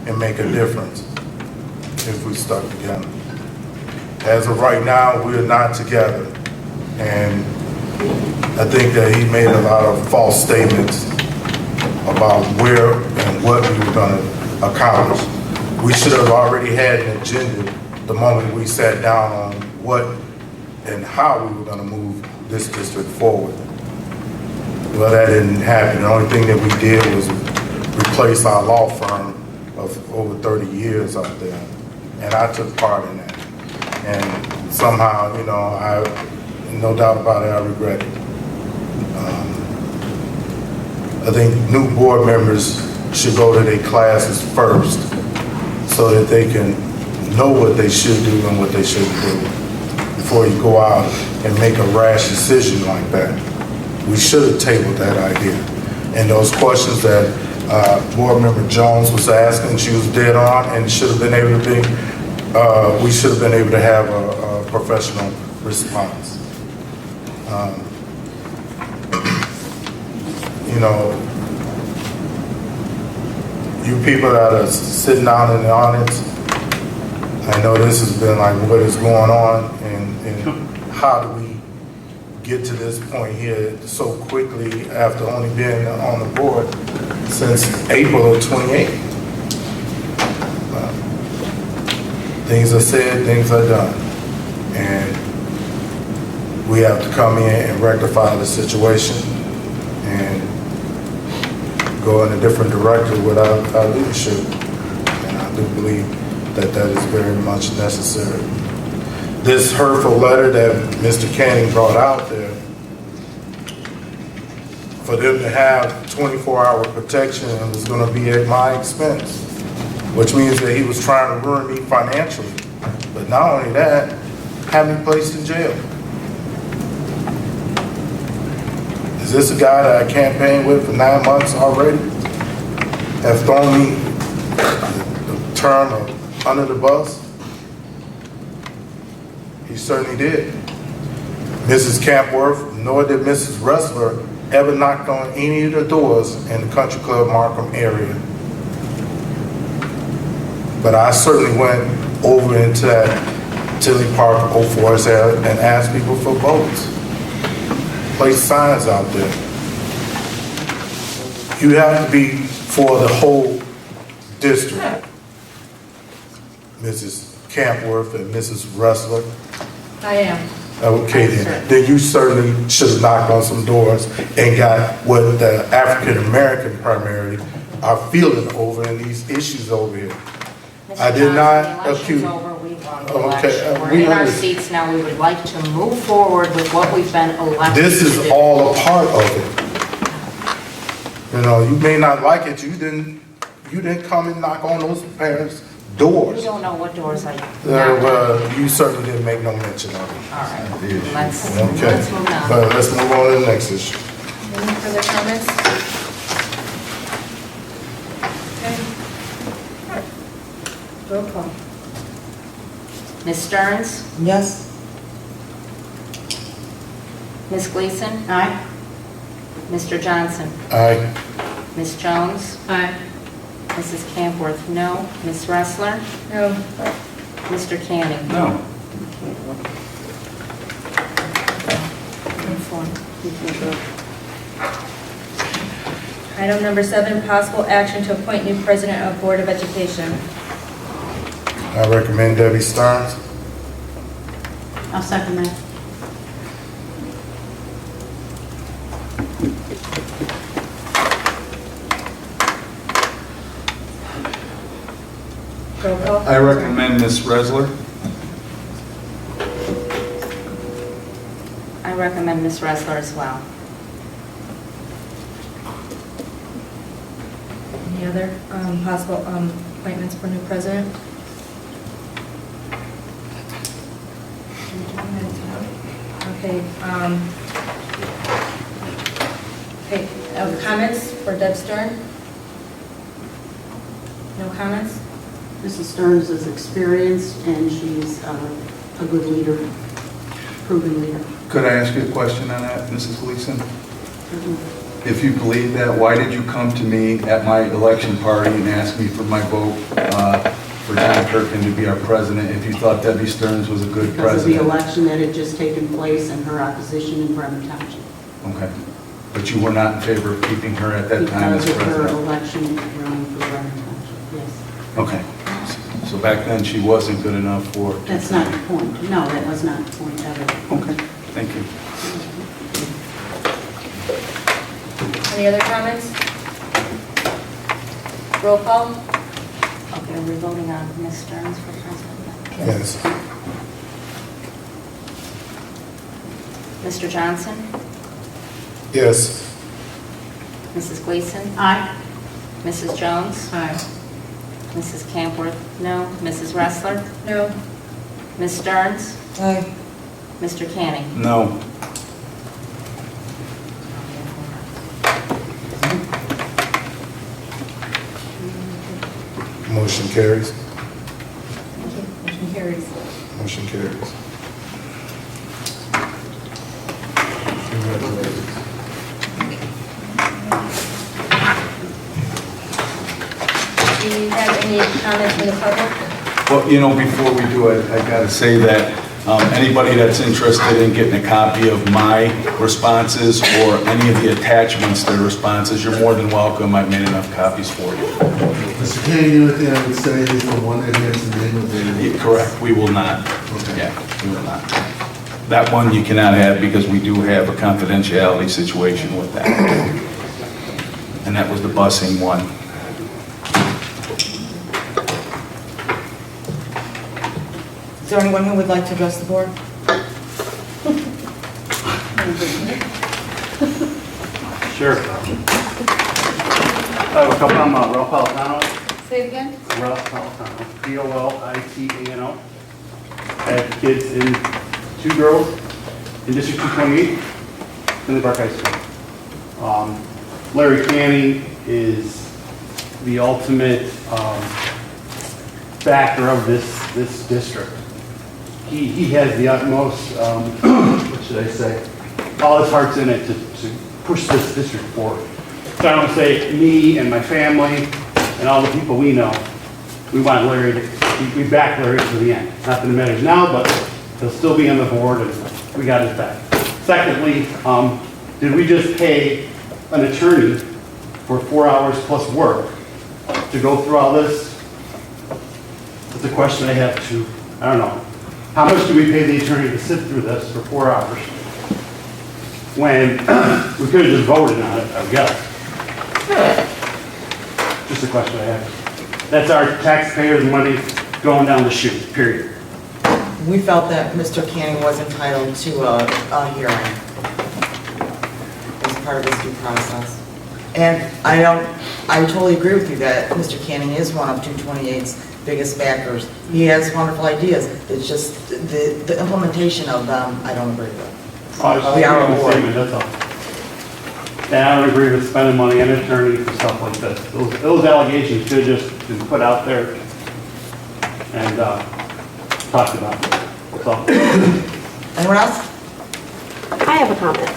and make a difference if we stuck together. As of right now, we are not together. And I think that he made a lot of false statements about where and what we were going to accomplish. We should have already had an agenda the moment we sat down on what and how we were going to move this district forward. Well, that didn't happen. The only thing that we did was replace our law firm of over 30 years out there. And I took part in that. And somehow, you know, no doubt about it, I regret it. I think new board members should go to their classes first so that they can know what they should do and what they shouldn't do before you go out and make a rash decision like that. We should have tabled that idea. And those questions that board member Jones was asking, she was dead on, and should have been able to be, we should have been able to have a professional response. You know, you people that are sitting down in the audience, I know this has been like, what is going on, and how do we get to this point here so quickly after only being on the board since April of 28. Things are said, things are done, and we have to come in and rectify the situation and go in a different direction with our leadership. And I do believe that that is very much necessary. This hurtful letter that Mr. Canning brought out there, for them to have 24-hour protection was going to be at my expense, which means that he was trying to ruin me financially. But not only that, have me placed in jail. Is this a guy that I campaigned with for 9 months already? Have thrown me the term of under the bus? He certainly did. Mrs. Campworth, nor did Mrs. Ressler ever knocked on any of the doors in the Country Club Markham area. But I certainly went over into that Tinley Park, Oak Forest area and asked people for votes. Place signs out there. You have to be for the whole district. Mrs. Campworth and Mrs. Ressler. I am. Okay, then you certainly should have knocked on some doors and got what the African American primarily are feeling over in these issues over here. Mr. I did not Johnson, the accuse. election's over. We won the Okay, election. We're we in our understand. seats now. We would like to move forward with what we've been elected This to is do. all a part of it. You know, you may not like it. You didn't come and knock on those parents' We doors. don't know what doors I knocked on. Well, you certainly didn't make no mention of it. All right, let's Okay, move on. but let's move on to the next issue. Any further comments? Okay. Roll call. Ms. Stearns? Yes. Ms. Gleason? Aye. Mr. Johnson? Aye. Ms. Jones? Aye. Mrs. Campworth, no. Ms. Ressler? No. Mr. Canning? No. Item number 7, possible action to appoint new president of Board of Education. I recommend Debbie Stearns. I'll second that. Roll call. I recommend Ms. Ressler. I recommend Ms. Ressler as well. Any other possible appointments for new president? Okay. Comments for Deb Stern? No comments? Mrs. Stearns is experienced and she's a good leader, proven leader. Could I ask you a question on that, Mrs. Gleason? if you believe that, why did you come to me at my election party and ask me for my vote for John Kirkin to be our president if you thought Debbie Stearns was a good Because of the president? election that had just taken place and her opposition in Bremen Township. Okay. But you were not in favor of keeping her at that time as Because of her president? election running for Bremen Township, yes. Okay. So back then, she wasn't good enough for... That's not the point. No, that was not the point ever. Okay, thank you. Any other comments? Roll call? Okay, are we voting on Ms. Stearns for president? Yes. Mr. Johnson? Yes. Mrs. Gleason? Aye. Mrs. Jones? Aye. Mrs. Campworth? No. Mrs. Ressler? No. Ms. Stearns? Aye. Mr. Canning? No. Motion carries. Motion carries. Motion carries. Congratulations. Do you have any comments from the public? Well, you know, before we do it, I got to say that anybody that's interested in getting a copy of my responses or any of the attachments to the responses, you're more than welcome. I've made enough copies for you. Mr. Kane, the only thing I would say is the one that has the name of the... Correct, we will not. Okay. Yeah, we will not. That one you cannot have because we do have a confidentiality situation with that. And that was the busing one. Is there anyone who would like to address the board? Sure. I have a couple, I'm Ralph Palatano, Say it again? Ralph Palatano, P-O-L-I-T-A-N-O. I have kids in, 2 girls in District 228, Finley Park High School. Larry Canning is the ultimate factor of this district. He has the utmost, what should I say, all his heart's in it to push this district forward. So I want to say, me and my family and all the people we know, we want Larry to, we back Larry to the end. Not that it matters now, but he'll still be on the board and we got his back. Secondly, did we just pay an attorney for 4 hours plus work to go through all this? That's a question I have to, I don't know. How much do we pay the attorney to sit through this for 4 hours? When we could have just voted on it, I guess. Just a question I have. That's our taxpayers' money going down the chute, period. We felt that Mr. Canning was entitled to a hearing as part of his due process. And I totally agree with you that Mr. Canning is one of 228's biggest backers. He has wonderful ideas. It's just the implementation of them, I don't agree with. We are a board. That's all. And I don't agree with spending money on an attorney for stuff like this. Those allegations should have just been put out there and talked about. So, Anyone else? I have a comment.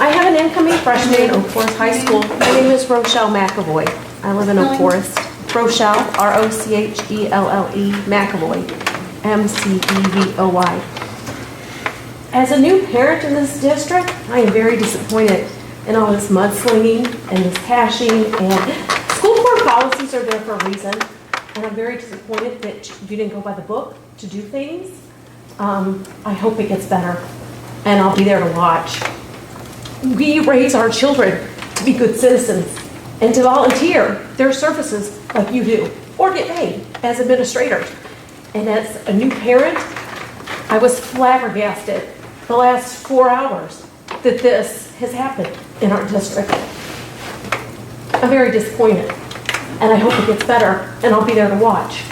I have an incoming freshman in Oak Forest High School. My name is Rochelle McAvoy. I live in Oak Forest. Rochelle, R-O-C-H-E-L-L-E, McAvoy, M-C-E-V-O-Y. As a new parent in this district, I am very disappointed in all this mudslinging and this hashing, and school board policies are there for a reason, and I'm very disappointed that you didn't go by the book to do things. I hope it gets better, and I'll be there to watch. We raise our children to be good citizens and to volunteer their services like you do, or get paid as administrators. And as a new parent, I was flabbergasted the last 4 hours that this has happened in our district. I'm very disappointed, and I hope it gets better, and I'll be there to watch.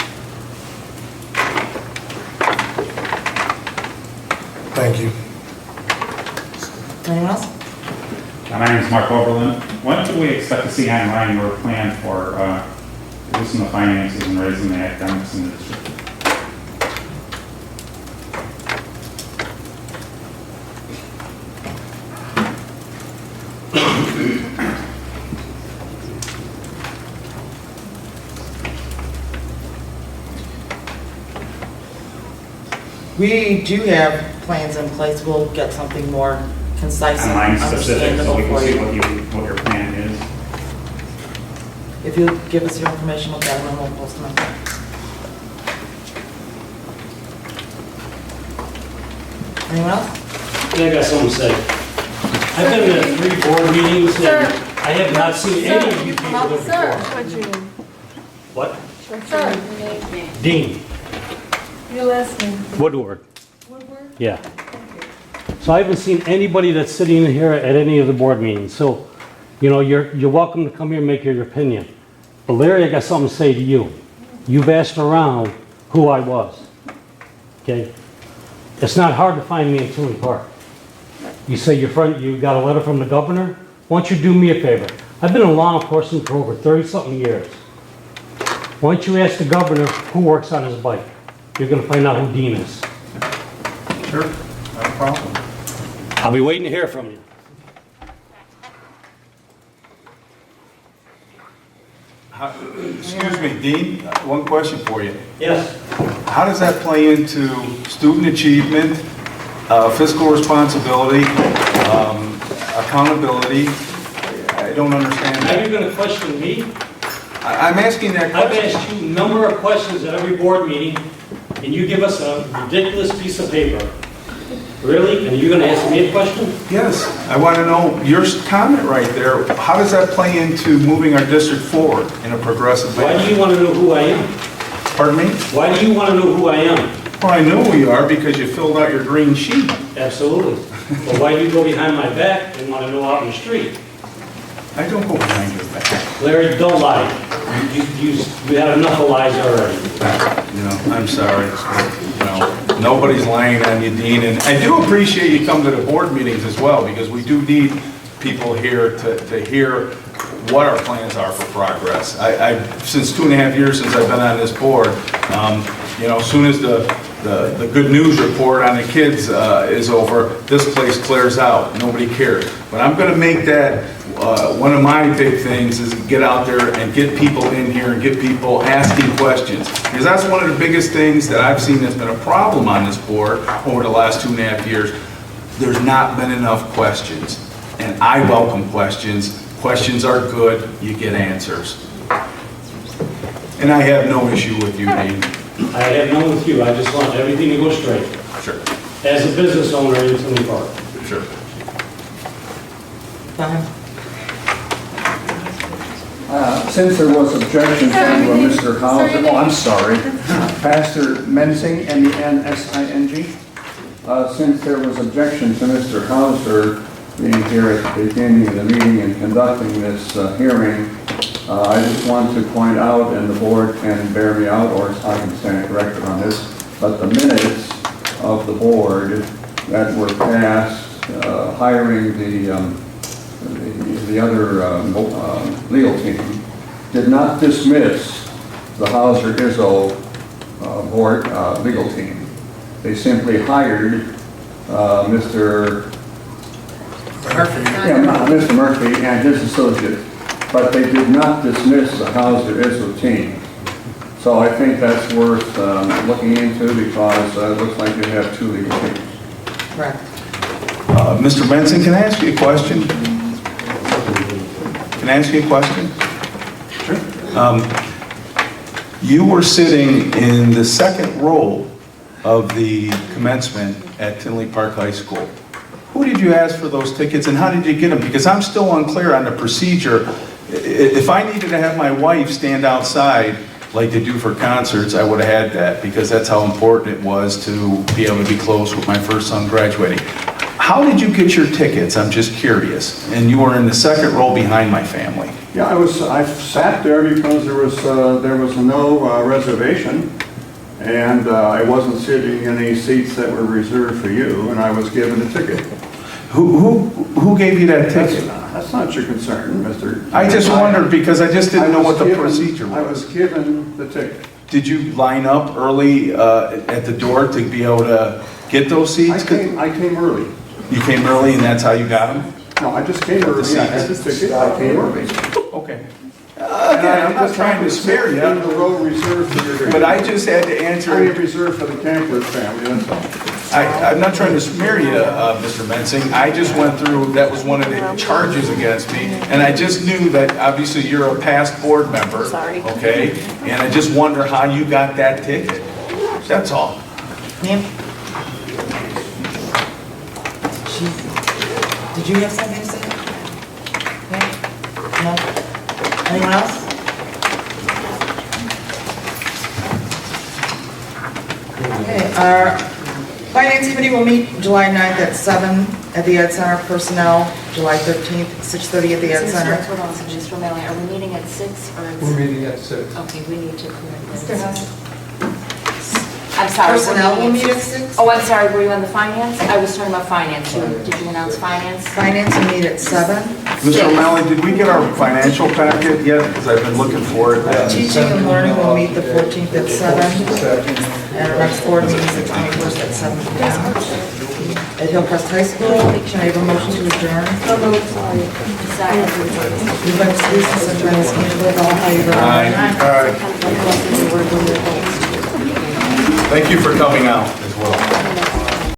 Thank you. Anyone else? My name is Mark Oberlin. When do we expect to see online your plan for reducing the finances and raising the academics in the district? We do have plans in place. We'll get something more concise and Online specific, so understandable we can for see you. what your plan is. If you give us your information, we'll get them and we'll post them. Anyone else? I got something to say. I've been at 3 board meetings and I have not seen any of you people there before. What? Dean Your last name? Woodward. Woodward? Yeah. So I haven't seen anybody that's sitting in here at any of the board meetings. So, you know, you're welcome to come here and make your opinion. But Larry, I got something to say to you. You've asked around who I was. Okay? It's not hard to find me in Tinley Park. You say you got a letter from the governor? Why don't you do me a favor? I've been in law enforcement for over 30-something years. Why don't you ask the governor who works on his bike? You're gonna find out who Dean is. Sure, no problem. I'll be waiting to hear from you. Excuse me, Dean, one question for you. Yes. How does that play into student achievement, fiscal responsibility, accountability? I don't understand Now that. you're gonna question me? I'm asking that I've question. asked you a number of questions at every board meeting, and you give us a ridiculous piece of paper. Really? And you're gonna ask me a question? Yes, I want to know your comment right there. How does that play into moving our district forward in a progressive Why way? do you wanna know who I am? Pardon me? Why do you wanna know who I am? Well, I know who you are because you filled out your green sheet. Absolutely. But why do you go behind my back and wanna know out in the street? I don't go behind your back. Larry, don't lie. You had enough of lies already. You know, I'm sorry. You know, nobody's lying on you, Dean. And I do appreciate you come to the board meetings as well, because we do need people here to hear what our plans are for progress. Since 2.5 years since I've been on this board, you know, as soon as the good news report on the kids is over, this place clears out. Nobody cares. But I'm going to make that one of my big things is get out there and get people in here and get people asking questions. Because that's one of the biggest things that I've seen that's been a problem on this board over the last 2.5 years. There's not been enough questions. And I welcome questions. Questions are good. You get answers. And I have no issue with you, Dean. I have none with you. I just want everything to go straight. Sure. As a business owner in Tinley Park. Sure. Go ahead. Since there was objection from Mr. Hauser, oh, I'm sorry, Pastor Mensing, M-E-N-S-I-N-G. Since there was objection to Mr. Hauser being here at the beginning of the meeting and conducting this hearing, I just want to point out, and the board can bear me out, or I can stand corrected on this, but the minutes of the board that were passed hiring the other legal team did not dismiss the Hauser-Izzo board legal team. They simply hired Mr. Murphy. Yeah, Mr. Murphy and his associate, but they did not dismiss the Hauser-Izzo team. So I think that's worth looking into, because it looks like you have two legal teams. Correct. Mr. Benson, can I ask you a question? Can I ask you a question? Sure. You were sitting in the second row of the commencement at Tinley Park High School. Who did you ask for those tickets, and how did you get them? Because I'm still unclear on the procedure. If I needed to have my wife stand outside like they do for concerts, I would have had that, because that's how important it was to be able to be close with my first son graduating. How did you get your tickets? I'm just curious. And you were in the second row behind my family. Yeah, I sat there because there was no reservation, and I wasn't sitting in any seats that were reserved for you, and I was given a ticket. Who gave you that ticket? That's not your concern, Mr. I just wondered, because I just didn't know what the procedure I was was. given the ticket. Did you line up early at the door to be able to get those seats? I came early. You came early and that's how you got them? No, I just came early. I had the ticket. I came early. Okay. Again, I'm not trying to smear In the you, road reserved for your... but I just had to answer. Area reserved for the Campers family, that's all. I'm not trying to smear you, Mr. Mensing. I just went through, that was one of the charges against me, and I just knew that obviously you're a past board member. Sorry. Okay? And I just wonder how you got that ticket. That's all. Ma'am? Did you have something to say? No? Anyone else? Okay, our Finance Committee will meet July 9th at 7 at the Ed Center. Personnel, July 13th, 6:30 at the Ed Center. Hold on, Mr. O'Malley, are we meeting at 6 or it's? We're meeting at 6. Okay, we need to correct this. Mr. Huss? I'm sorry. we're Personnel will meeting meet at 6. Oh, I'm sorry, were you on the finance? I was talking about finance. Did you announce finance? Finance will meet at 7. Mr. O'Malley, did we get our financial packet yet? Because I've been looking for it. Teaching and learning will meet the 14th at 7. And our next board meeting is the 21st at 7 p.m. At Hillcrest High School, can I have a motion to adjourn? Moved by Ms. Lisa, second by Ms. Campbell, all in favor? Aye. Thank you for coming out as well.